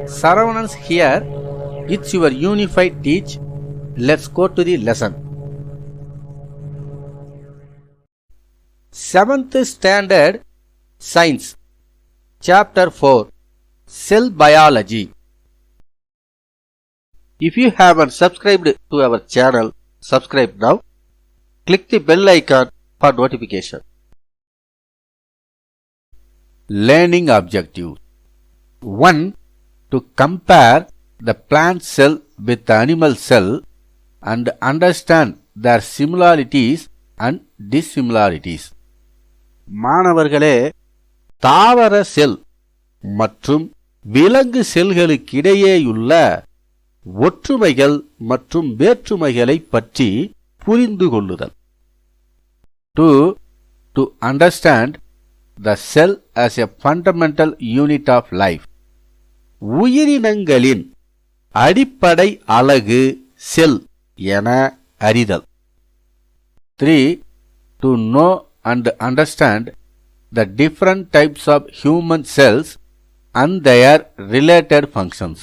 Saravanans here. It's your unified teach. Let's go to the lesson. 7th Standard Science Chapter 4 Cell Biology. If you haven't subscribed to our channel, subscribe now. Click the bell icon for notification. Learning objectives. 1. To compare the plant cell with the animal cell and understand their similarities and dissimilarities. மாணவர்களே, தாவர செல் மற்றும் விலங்கு செல்களுக்கிடையேயுள்ள ஒற்றுமைகள் மற்றும் வேற்றுமைகளை பற்றி புரிந்து கொள்ளுதல். 2. To understand the cell as a fundamental unit of life. உயிரினங்களின் அடிப்படை அலகு செல் என அறிதல். 3. To know and understand the different types of human cells and their related functions.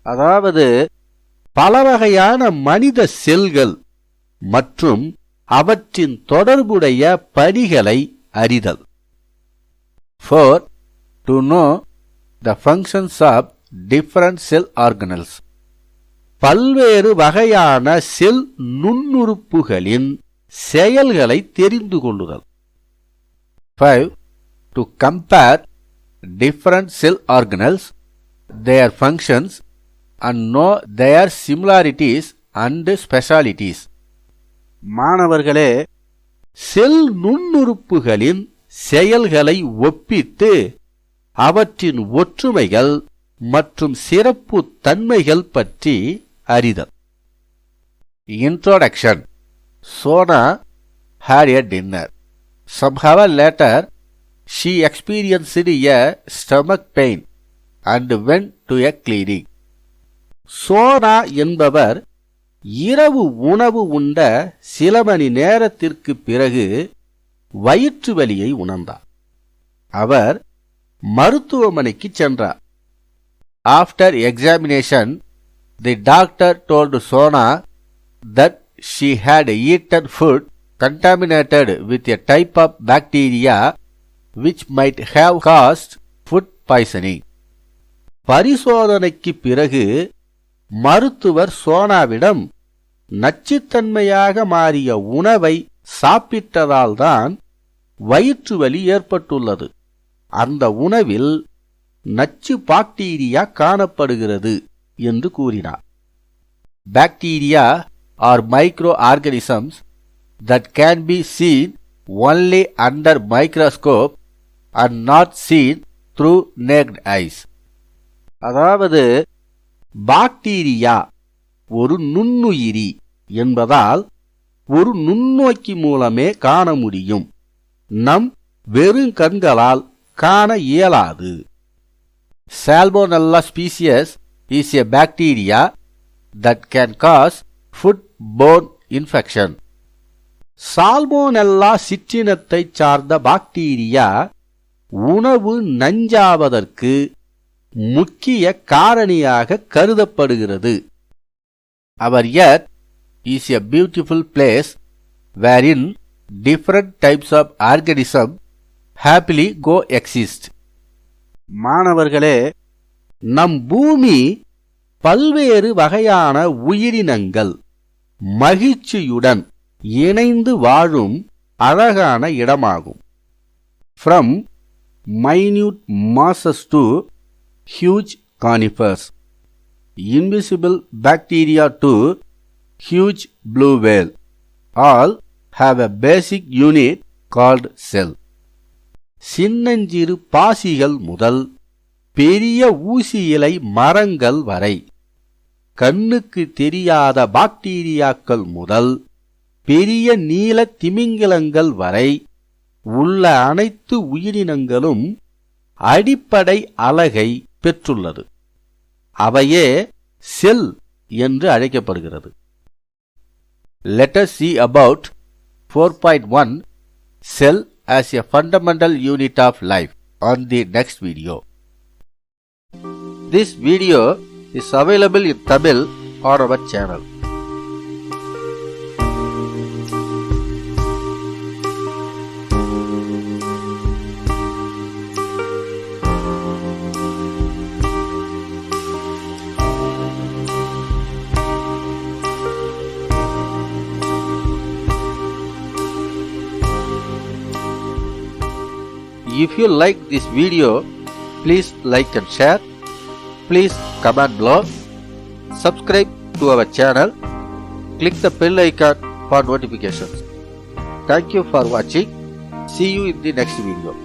அதாவது பல வகையான மனித செல்கள் மற்றும் அவற்றின் தொடர்புடைய பணிகளை அறிதல். 4. To know the functions of different cell organelles. பல்வேறு வகையான செல் நுண்ணுறுப்புகளின் செயல்களை தெரிந்து கொள்ளுதல். 5. To compare different cell organelles, their functions, and know their similarities and specialities. மாணவர்களே, செல் நுண்ணுறுப்புகளின் செயல்களை ஒப்பிட்டு அவற்றின் ஒற்றுமைகள் மற்றும் சிறப்பு தன்மைகள் பற்றி அறிதல். Introduction. Sona had a dinner. Some hour later, she experienced a stomach pain and went to a clinic. Sona என்பவர் இரவு உணவு உண்ட சில மணி நேரத்திற்கு பிறகு வயிற்று வலியை உணர்ந்தார். அவர் மருத்துவமனைக்கு சென்றார். After examination, the doctor told Sona that she had eaten food contaminated with a type of bacteria which might have caused food poisoning. பரிசோதனைக்கு பிறகு மருத்துவர் சோனாவிடம் நச்சுத்தன்மையாக மாறிய உணவை சாப்பிட்டதால்தான் வயிற்று வலி ஏற்பட்டுள்ளது. அந்த உணவில் நச்சு பாக்டீரியா காணப்படுகிறது என்று கூறினார். Bacteria are microorganisms that can be seen only under microscope and not seen through naked eyes. அதாவது பாக்டீரியா ஒரு நுண்ணுயிரி என்பதால் ஒரு நுண்ணோக்கி மூலமே காண முடியும், நம் வெறும் கண்களால் காண இயலாது. Salmonella species is a bacteria that can cause foodborne infection. Salmonella சிற்றினத்தை சார்ந்த பாக்டீரியா உணவு நஞ்சாவதற்கு முக்கிய காரணியாக கருதப்படுகிறது. Our earth is a beautiful place wherein different types of organisms happily coexist. மாணவர்களே, நம் பூமி பல்வேறு வகையான உயிரினங்கள் மகிழ்ச்சியுடன் இணைந்து வாழும் அழகான இடமாகும். From minute mosses to huge conifers, invisible bacteria to huge blue whale, all have a basic unit called cell. சின்னஞ்சிறு பாசிகள் முதல் பெரிய ஊசி இலை மரங்கள் வரை, கண்ணுக்கு தெரியாத பாக்டீரியாக்கள் முதல் பெரிய நீல திமிங்கிலங்கள் வரை உள்ள அனைத்து உயிரினங்களும் அடிப்படை அலகை பெற்றுள்ளது. அவையே செல் என்று அழைக்கப்படுகிறது. Let us see about 4.1 Cell as a fundamental unit of life on the next video. This video is available in Tamil on our channel. If you like this video, please like and share. Please comment below. Subscribe to our channel. Click the bell icon for notifications. Thank you for watching. See you in the next video.